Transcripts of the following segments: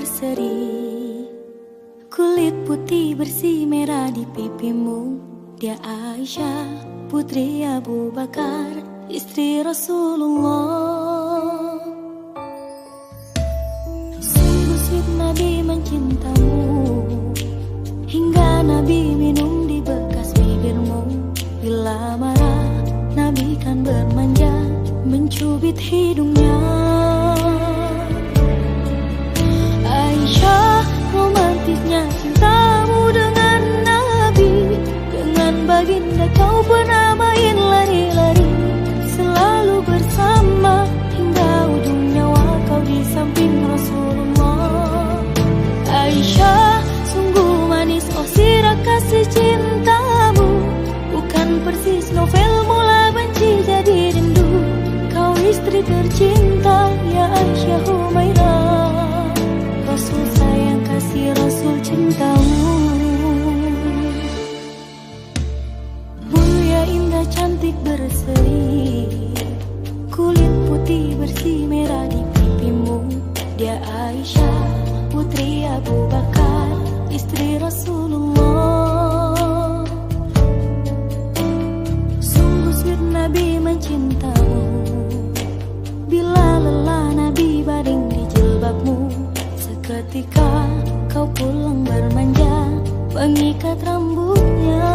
berseri, kulit putih bersih merah di pipimu. Dia Aisyah, putri Abu Bakar, istri Rasulullah. Sungguh sweet Nabi mencintamu, hingga Nabi minum di bekas bibirmu. Bila marah, Nabi kan bermanja, mencubit hidungnya. Aisyah, romantisnya cintamu dengan Nabi. Dengan baginda kau pernah main lari-lari, selalu bersama hingga ujung nyawa kau di samping Rasulullah. Aisyah, sungguh manis oh sirah kasih cintamu, bukan persis novel mula benci jadi rindu. Kau istri tercinta ya Aisyah Humairah, Rasul sayang kasih Rasul cintamu. Mulia indah cantik berseri, kulit putih bersih merah di pipimu. Dia Aisyah, putri Abu Bakar, istri Rasulullah. Sungguh sweet Nabi mencintamu, bila lelah Nabi baring di jilbabmu. Seketika kau pulang bermanja, mengikat rambutnya.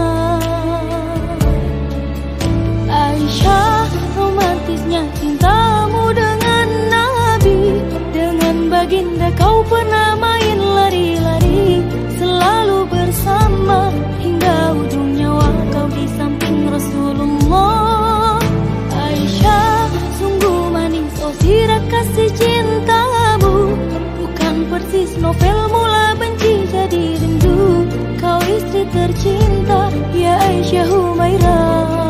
Aisyah, romantisnya cintamu dengan Nabi. Dengan baginda kau pernah main lari-lari, selalu bersama hingga ujung nyawa kau di samping Rasulullah. Aisyah, sungguh manis oh sirah kasih cintamu, bukan persis novel mula benci jadi rindu. Kau istri tercinta ya Aisyah Humairah.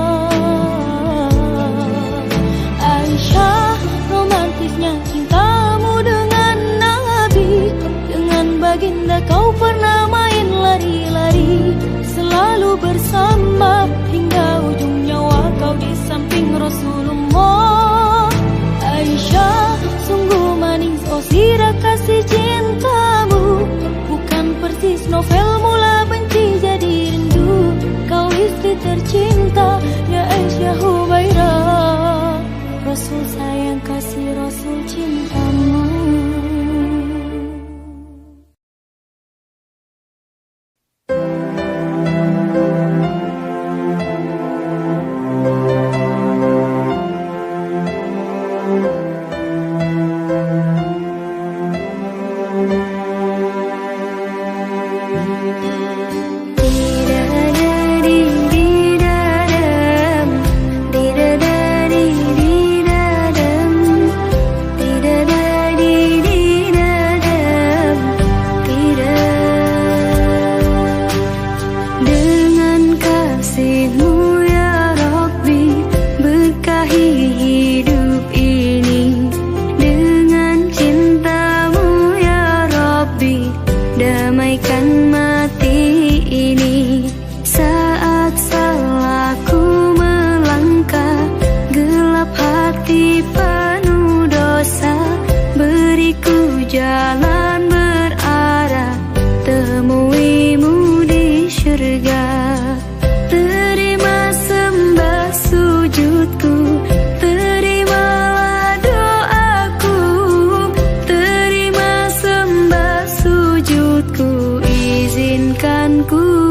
Aisyah, romantisnya cintamu dengan Nabi. Dengan baginda kau pernah main lari-lari, selalu bersama hingga ujung nyawa kau di samping Rasulullah. Aisyah, sungguh manis oh sirah kasih cintamu, bukan persis novel mula benci jadi rindu. Kau istri tercinta ya Aisyah Humairah, Rasul sayang kasih Rasul cintamu. Ku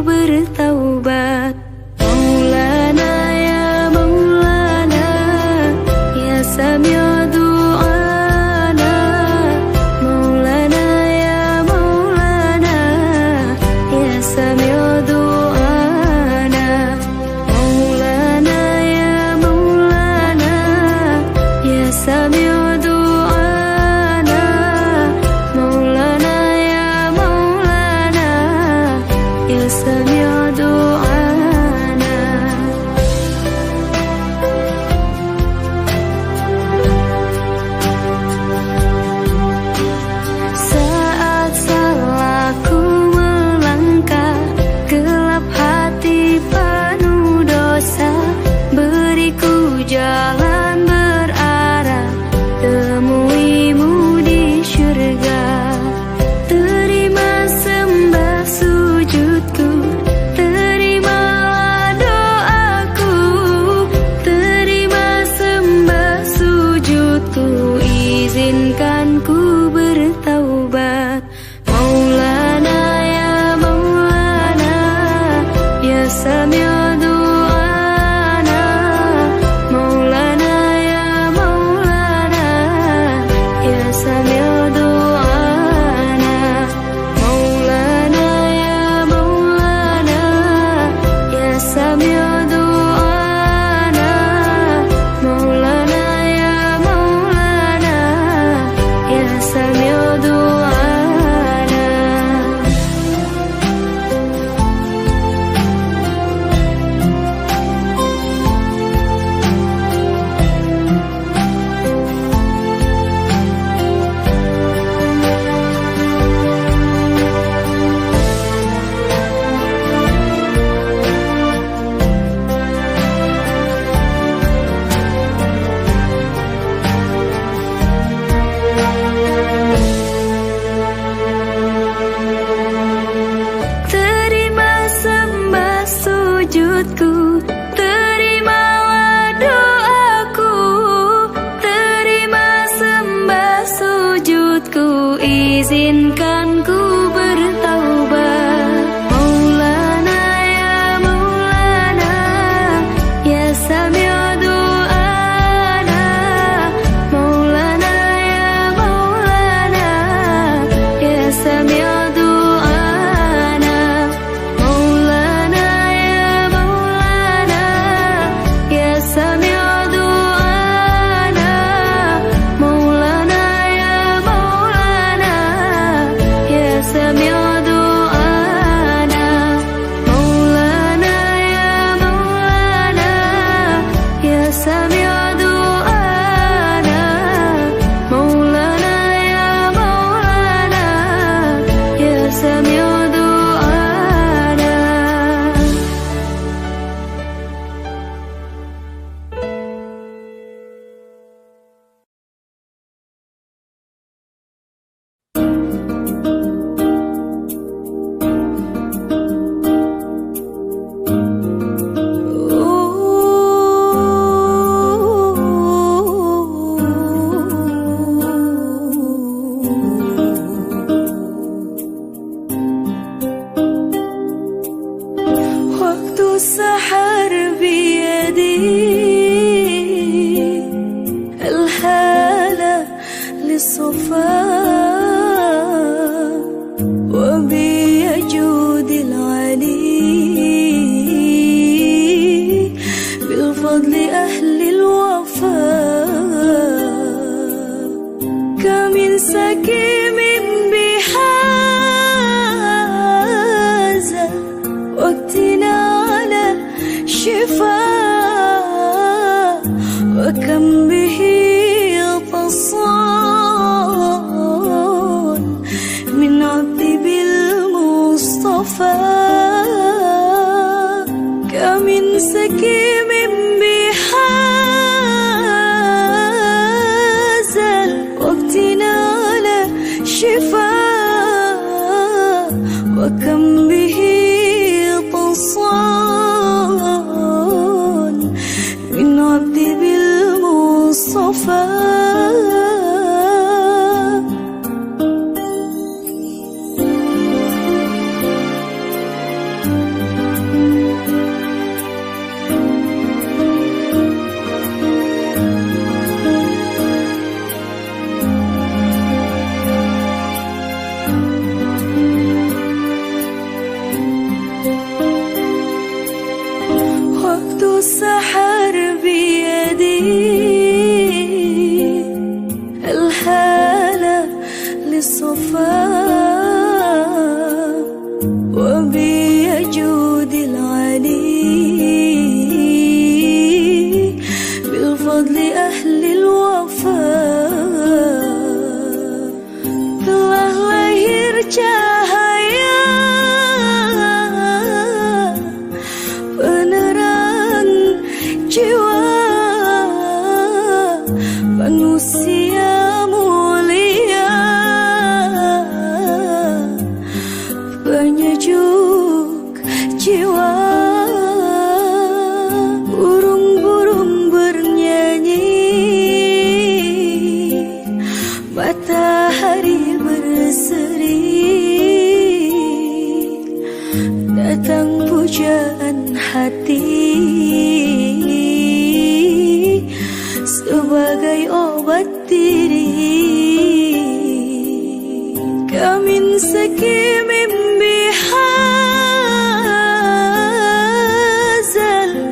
المصطفى كمن سكيم بحازل وقتنا على شفاء وكم به تصان من عبد بالمصطفى السحر بيدي الحالة للصفاء وبيجود العلي بالفضل أهل الوفاء telah lahir cahaya jiwa manusia mulia penyejuk jiwa burung-burung bernyanyi matahari berseri datang pujaan hati sebagai obat diri kamin sekimin bihazal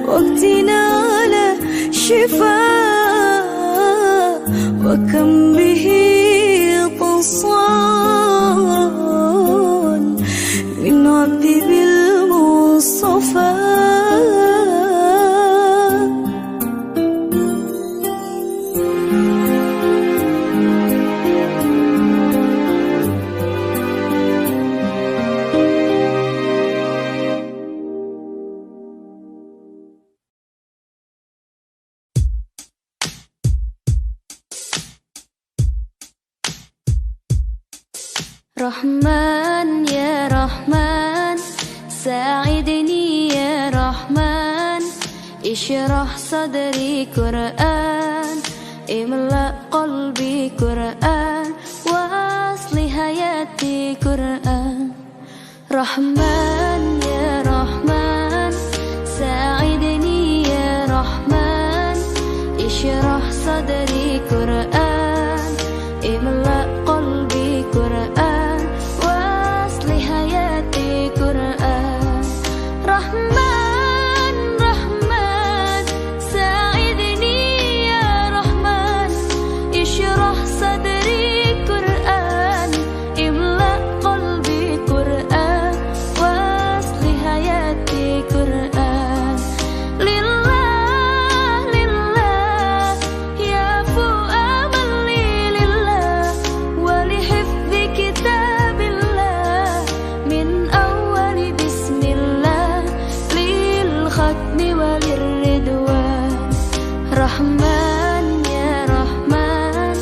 waqtina ala shifa wa kam bihi tasan min abdi bil mustafa Rahman ya Rahman Sa'idni ya Rahman Ishrah sadri Quran Imla qalbi Quran Wa asli hayati Quran Rahman ya Rahman Sa'idni ya Rahman Ishrah sadri Quran Imla qalbi Quran Rahman, Rahman, Sa'idni ya Rahman Ishrah sadri Quran Imla qalbi Quran Wasli hayati Quran Lillah, lillah Ya fu'amali lillah Wali hifzi kitabillah Min awali bismillah Khatmi walir ridwan Rahman ya Rahman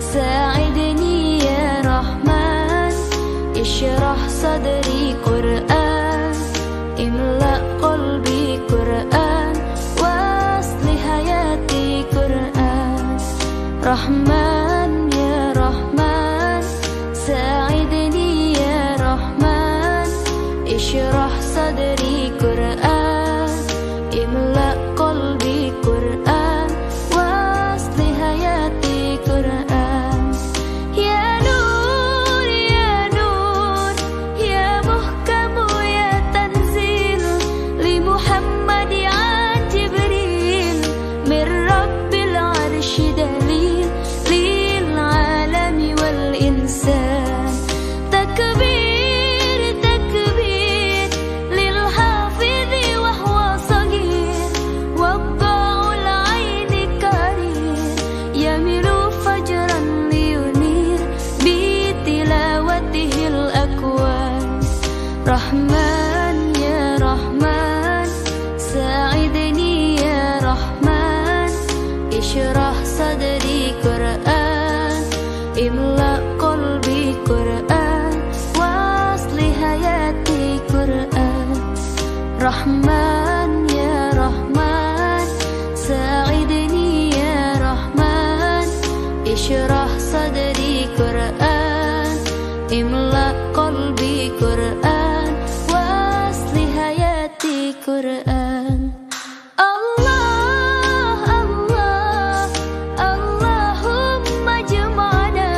Sa'idni ya Rahman Ishrah sadri Quran Imla qalbi Quran Wasli hayati Quran Rahman ya Rahman Sa'idni ya Rahman Ishrah sadri Quran Imla qalbi Quran Wasli hayati Quran Ya Nur, Ya Nur Ya Muhkamu Ya Tanzil Li Muhammad Ya Jibril Min Rabbil Arshi Dalil Lil Alami Wal Insan Takbir, takbir Lil Hafidhi رحمن يا رحمن ساعدني يا رحمن اشرح صدري قرآن املأ قلبي قرآن واصلح حياتي قرآن رحمن يا رحمن ساعدني يا رحمن اشرح صدري قرآن املأ قلبي قرآن واصلح حياتي قرآن الله الله اللهم اجمعنا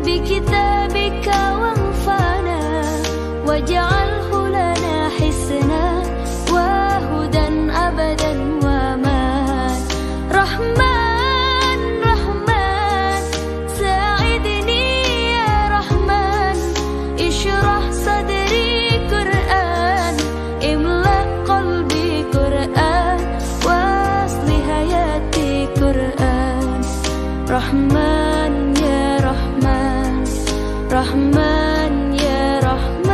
بكتابك وانفعنا واجعله لنا حسنا وهدى أبدا وأمان رحمن رحمن ساعدني يا رحمن اشرح صدري قرآن املأ قلبي قرآن واصلح حياتي قرآن رحمن يا رحمن رحمن يا رحمن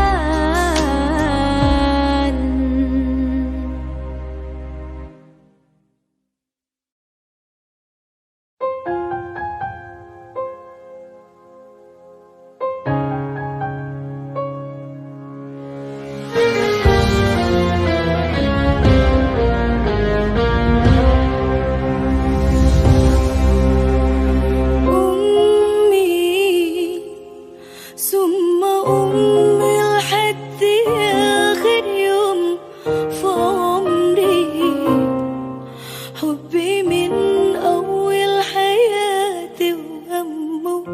ثم أمي لحد آخر يوم في عمري حبي من أول حياتي وهمه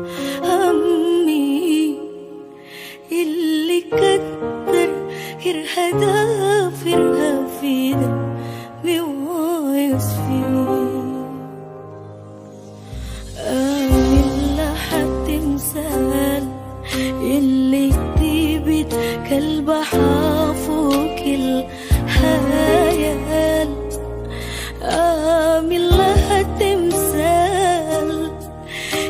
همي اللي كتر غيرها دافرها في دمي ويصفي آمن لحد مثال اللي كتبت كالبحر فوق الخيال آمن لها تمثال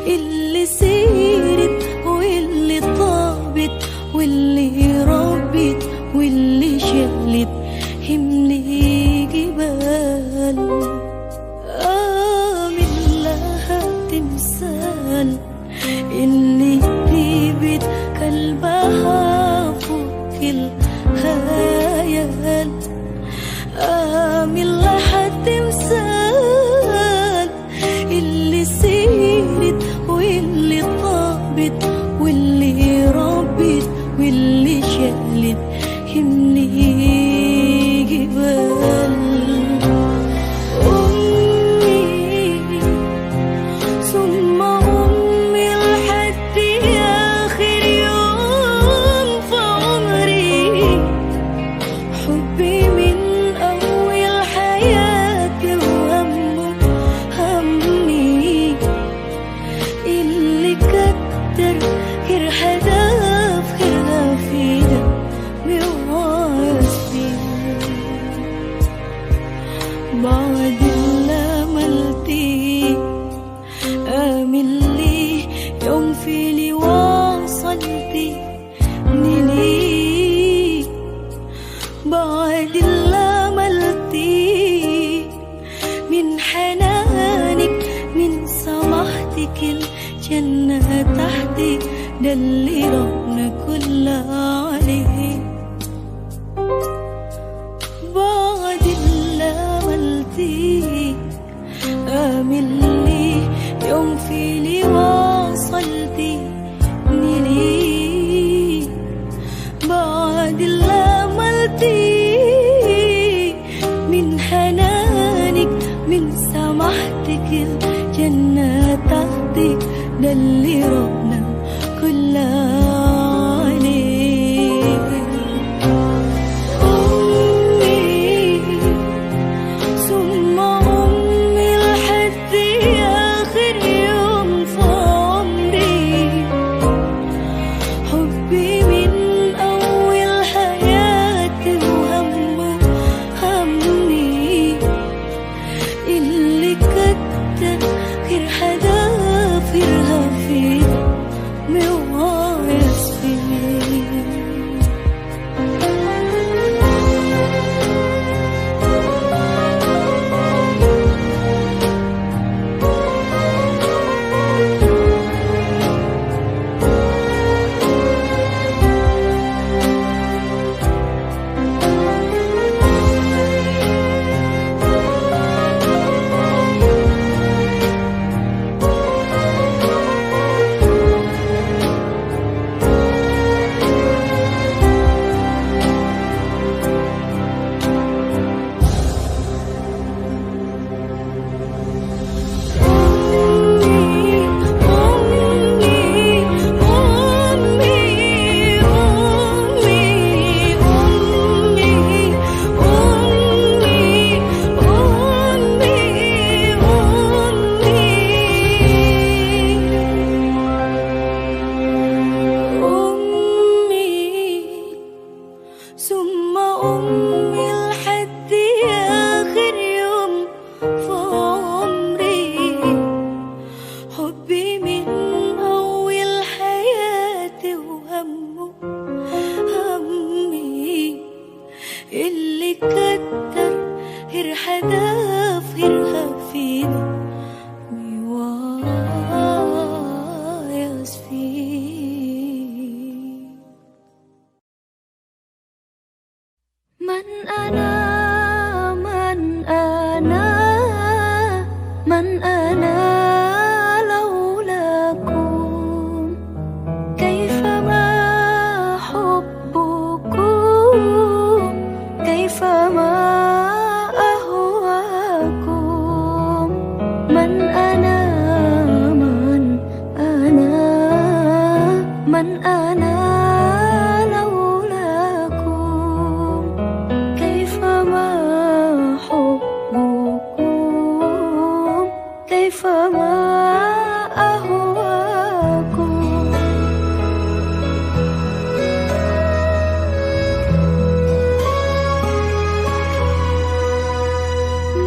اللي سيرت واللي طابت واللي ربت واللي شالت همني جبال آمن لها تمثال اللي كتبت كالبحر فوق الخيال آمن لها تمثال اللي سيرت واللي طابت واللي ربت واللي شالت همني جبال أمي ثم أمي لحد آخر يوم في عمري حبي من أول حياتي وهمه همي اللي كتر غيرها داف غيرها في دمي وعصبي بعد اللي عملتيه آمن لي يوم في لي وصلتي لي بعد اللي عملتيه من حنانك من سماحتك الجنة تحتك ده اللي ربنا كلها عليه بعد اللي عملتيه آمن لي يوم في لي وصلتي لي بعد اللي عملتيه من حنانك من سماحتك الجنة تحتك ده اللي ربنا كلها عليه أمي ثم أمي لحد آخر يوم في عمري حبي من أول حياتي وهمه همي اللي كتر غير حدا فيها في أمي لحد آخر يوم في عمري، حبي من أول حياتي وهمه همي اللي كتر غير حدا في غيرها فيني مواياس فيه. من أنا من أنا من أنا لولاكم، كيفما حبكم، كيفما أهواكم. من أنا من أنا من أنا لولاكم، كيفما حبكم، كيفما أهواكم.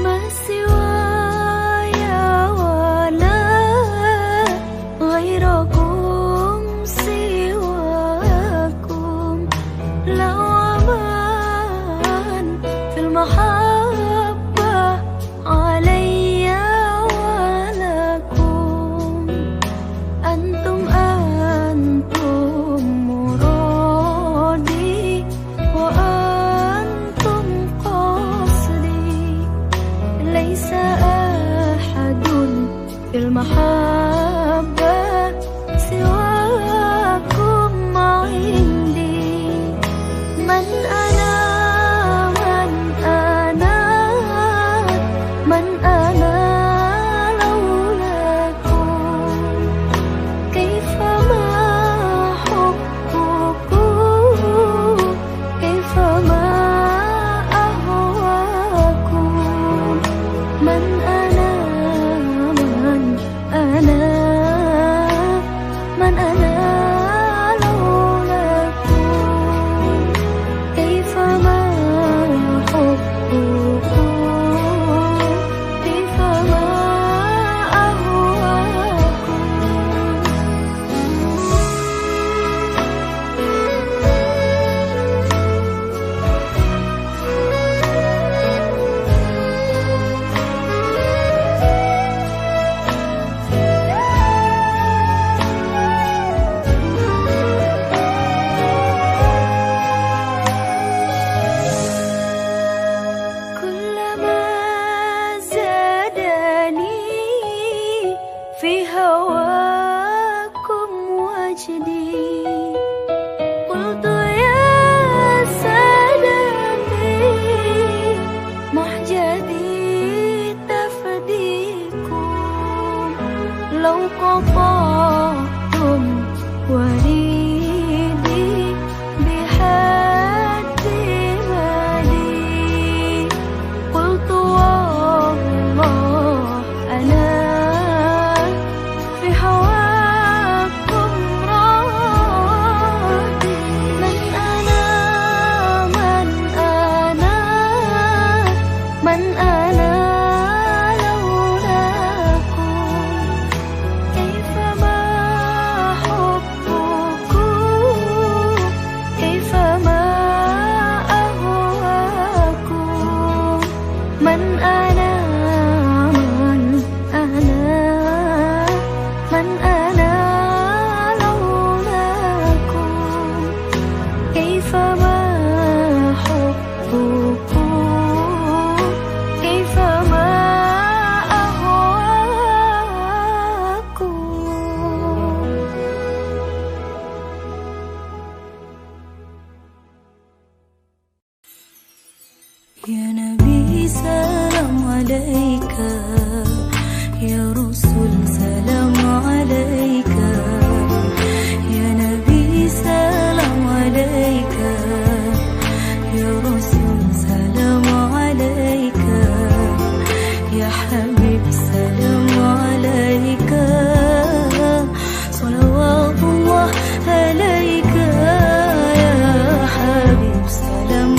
ما سواي ولا غيركم سواكم، لا أمان في المحبة علي ولكم. أنتم أنتم مرادي وأنتم قصدي، ليس أحد في المحبة سواكم عندي. من أنا من أنا من أنا لولاكم، كيفما حبكم، كيفما أهواكم. من أنا من أنا من أنا لولاكم، كيفما حبكم، كيفما أهواكم. كلما زادني في هواكم وجدي، قلت يا سادتي محجتي تفديكم. لو قطعتم وريدي بحد مالي، قلت والله أنا في هواكم راضي. من أنا من أنا من أنا لولاكم، كيفما حبكم، كيفما أهواكم. من أنا من أنا من أنا لولاكم، كيفما حبكم، كيفما أهواكم. يا نبي سلام عليك، يا رسول سلام عليك، يا نبي سلام عليك، يا رسول سلام عليك، يا حبيب سلام عليك، صلوات الله عليك، يا حبيب سلام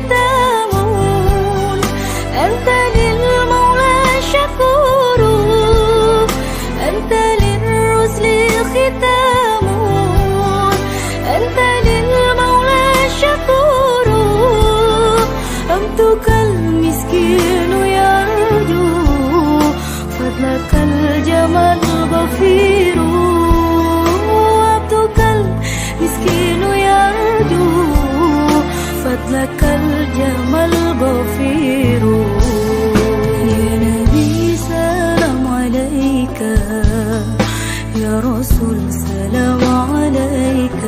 ختام أنت للمولى شكور أنت للرسل ختام أنت للمولى شكور عبدك المسكين يرجو فضلك الجمال غفير عبدك المسكين يرجو فضلك الجمال غفير يا نبي سلام عليك يا رسول سلام عليك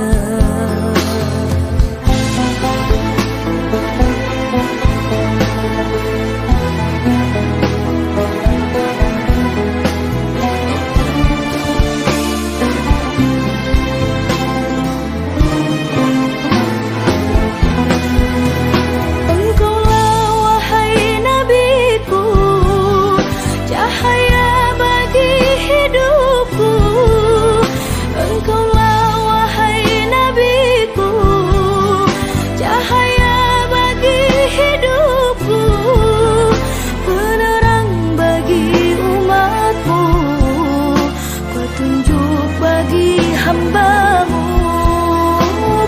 hambamu,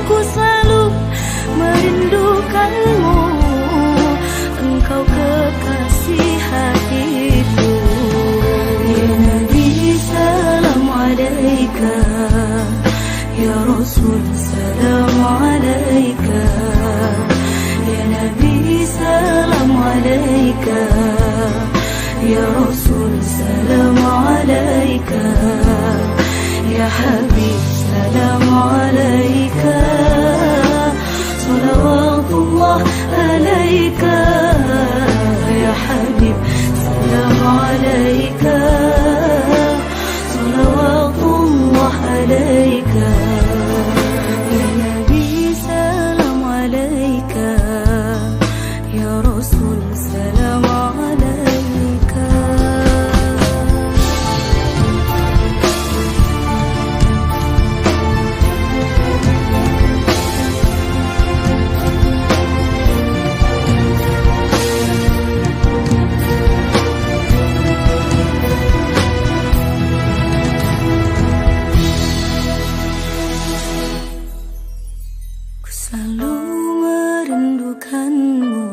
ku selalu merindukanmu, engkau kekasih hatiku. Ya Nabi salam alaika, ya Rasul salam alaika, ya Nabi salam alaika, ya Rasul salam alaika, ya Habib salam alaika, salawatullah alaika, ya Habib salam alaika, salawatullah alaika, ya Nabi salam alaika, ya Rasul salam alaika. Selalu merindukanmu,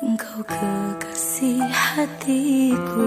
engkau kekasih hatiku.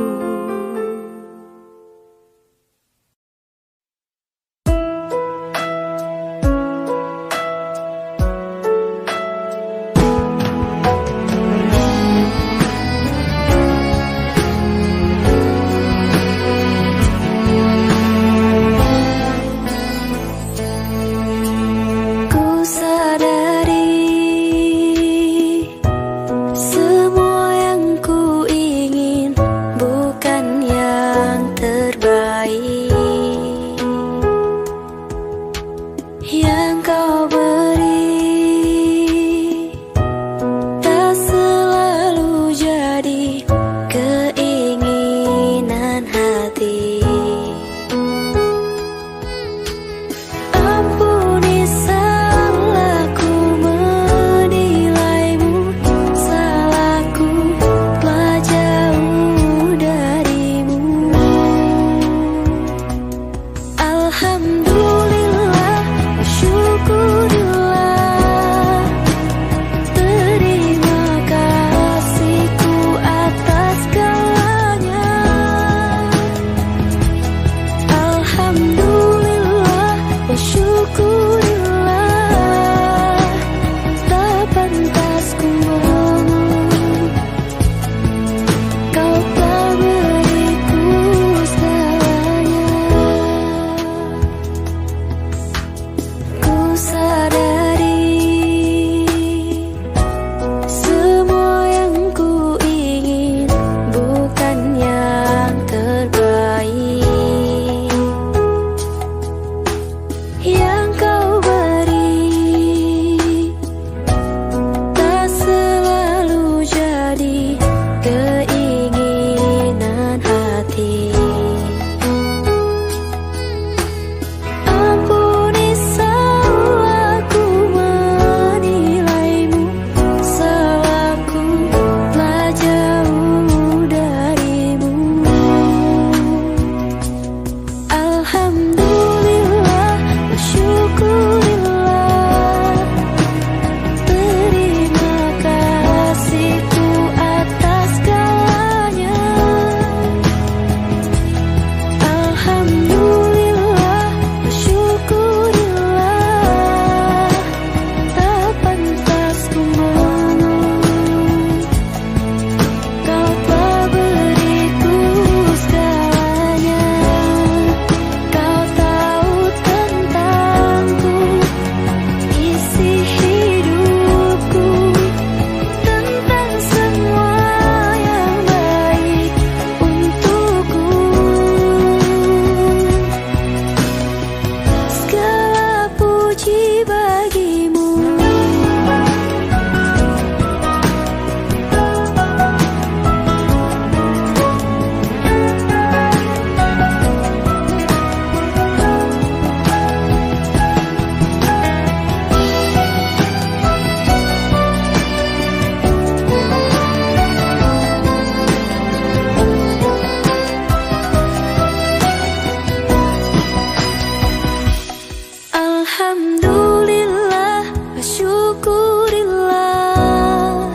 syukurilah,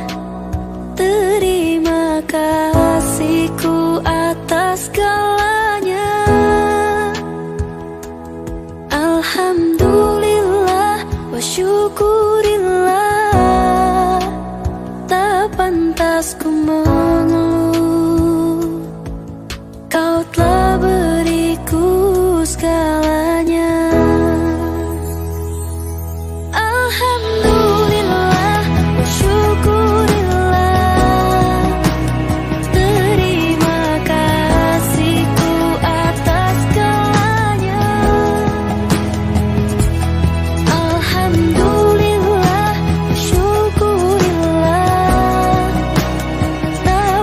terima kasihku atas segalanya. Alhamdulillah wa syukurillah, tak pantas ku mengeluh, kau telah beriku segalanya. Alhamdulillah wa syukurillah, terima kasihku atas segalanya. Alhamdulillah wa syukurillah, tak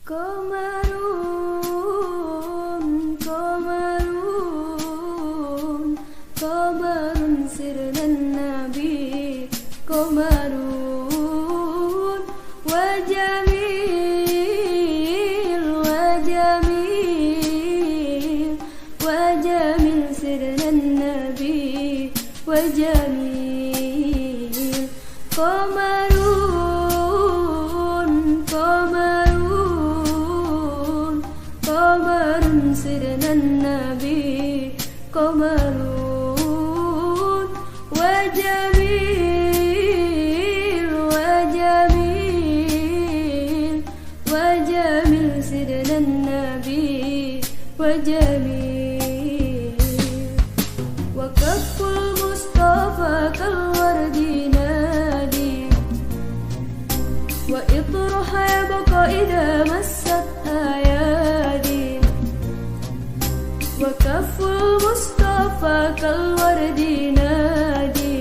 Qamarun, qamarun, qamarun sirna nabi. Qamarun wa jamil, wa jamil, wa jamil sirna nabi, wa jamil. Qamarun, qamarun, qamarun sirna nabi. Qamarun wa jamil, wa jamil, wa jamil sirna nabi, wa jamil. Wa kafful Mustafa kal wardi nadi, wa itruha yabqa idha massat ayadi. Wa kafful Mustafa kal wardi nadi,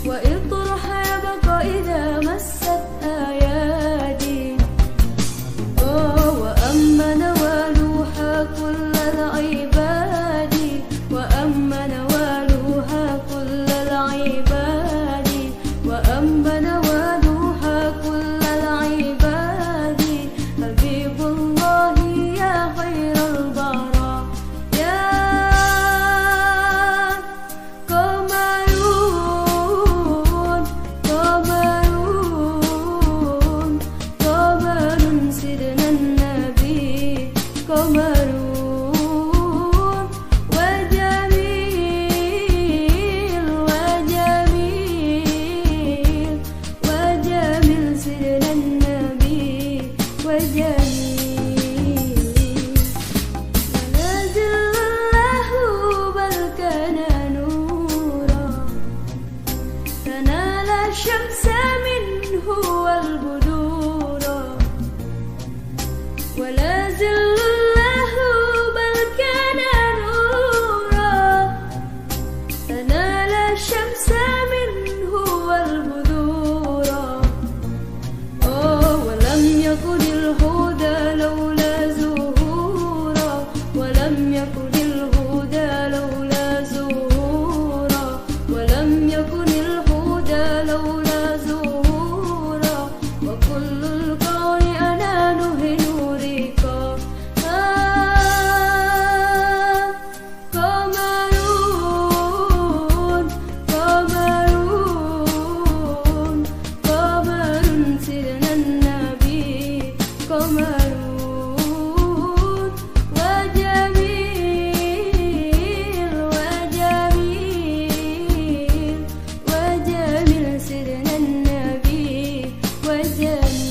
wa itruha yabqa idha massat ayadi. Oh, wa amma nawaluha kullal ibadi, wa amma nawaluha kullal ibadi, wa amma nawaluha kullal ibadi. Habibullahi ya khairal bara, ya qamarun, qamarun, qamarun sirna nabi. Qamarun wa jamil, wa jamil, wa jamil sirna nabi, wa jamil. Nazillahu bal kana nura, tanala syamsa minhu wal budura. ولا زل الله بل كان نورا، تنال الشمس منه والبذورا. ولم يكن الهدى لولا زهورا، ولم يكن الهدى لولا زهورا، ولم يكن الهدى لولا زهورا. وكل الكون أنانه نورك. قمرون، قمرون، قمر سيدنا النبي. قمرون وجميل، وجميل، وجميل سيدنا النبي، وجميل.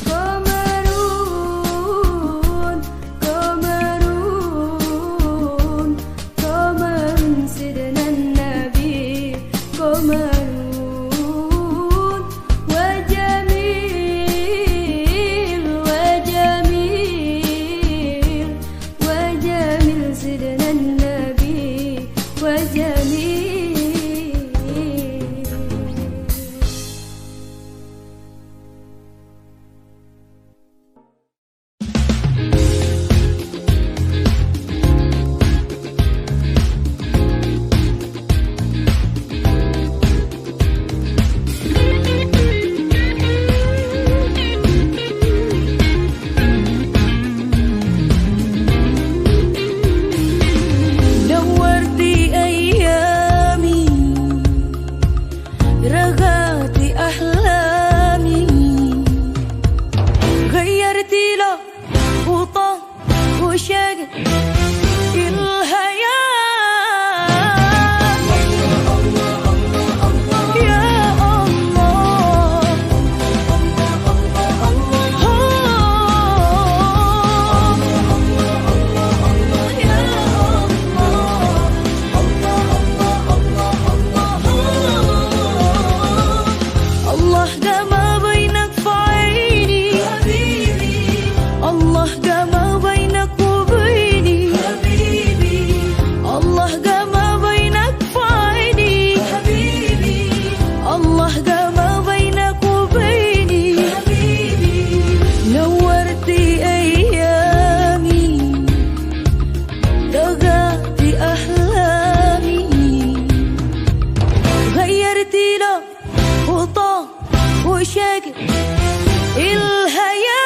قمرون، قمرون، قمر سيدنا النبي. قمرون وجميل، وجميل، وجميل سيدنا النبي، وجميل. نورتي أيامي، رغاتي أحلامي، غيرتي له وطن وشق الهيام. يا الله، يا الله جمع بينك في عيني حبيبي، الله جمع بينك وبيني حبيبي، الله جمع بينك في عيني حبيبي، الله جمع بينك وبيني حبيبي. شاقي الحياة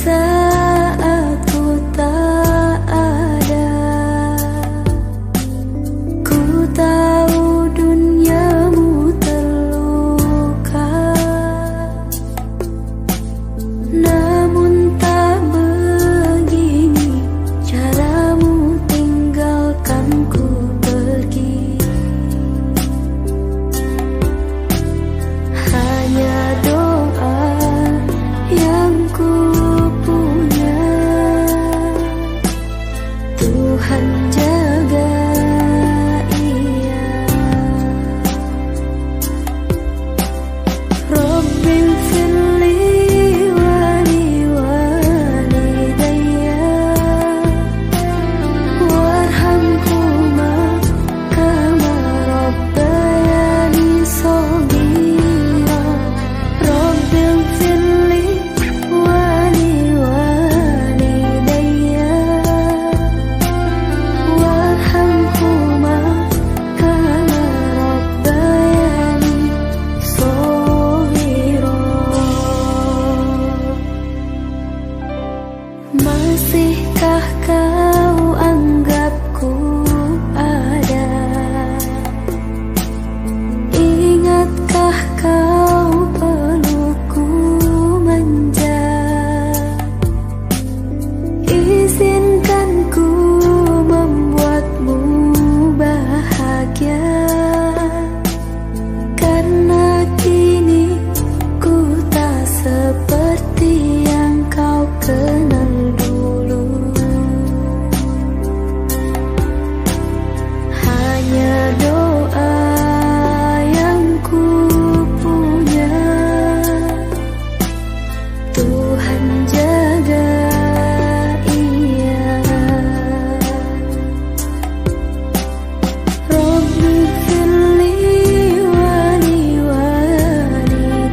Saat ku tak ada, ku tahu duniamu terluka, namun tak begini caramu tinggalkan ku pergi. Hanya doa yang ku punya, Tuhan jaga ia. Rabbi firli wali walidayya warhamhuma kama rabbayani shaghira. Rabbi firli wali walidayya warhamhuma kama rabbayani shaghira. Masihkah kau anggapku ada? Ingatkah kau pelukku manja? Izinkan ku membuatmu bahagia, karena kini ku tak seperti yang kau kenal dulu. Hanya doa yang ku punya, Tuhan jaga ia. Rabbi firli wali walidayya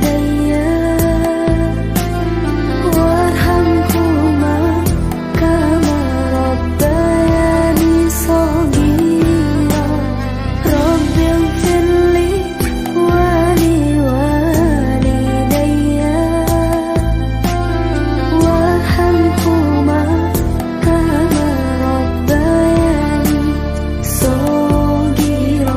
warhamhuma kama rabbayani shaghira. Rabbi firli wali walidayya warhamhuma kama rabbayani shaghira.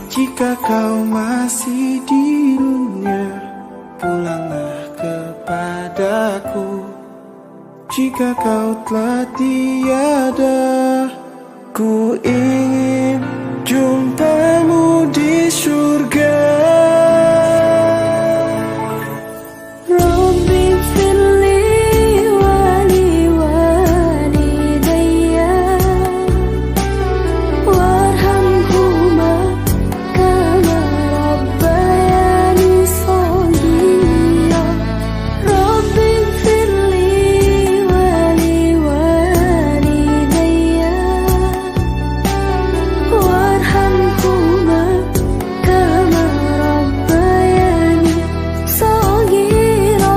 Jika kau masih di dunia, pulanglah kepadaku. Jika kau telah tiada, ku ingin jumpamu di surga. Rabbi firli wali walidayya warhamhuma kama rabbayani shaghira. Rabbi firli wali walidayya warhamhuma kama rabbayani shaghira.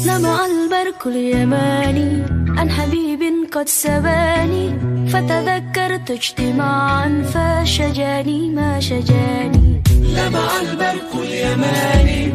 لمع البرق اليماني عن حبيب قد سباني، فتذكرت اجتماعا فشجاني ما شجاني. لمع البرق اليماني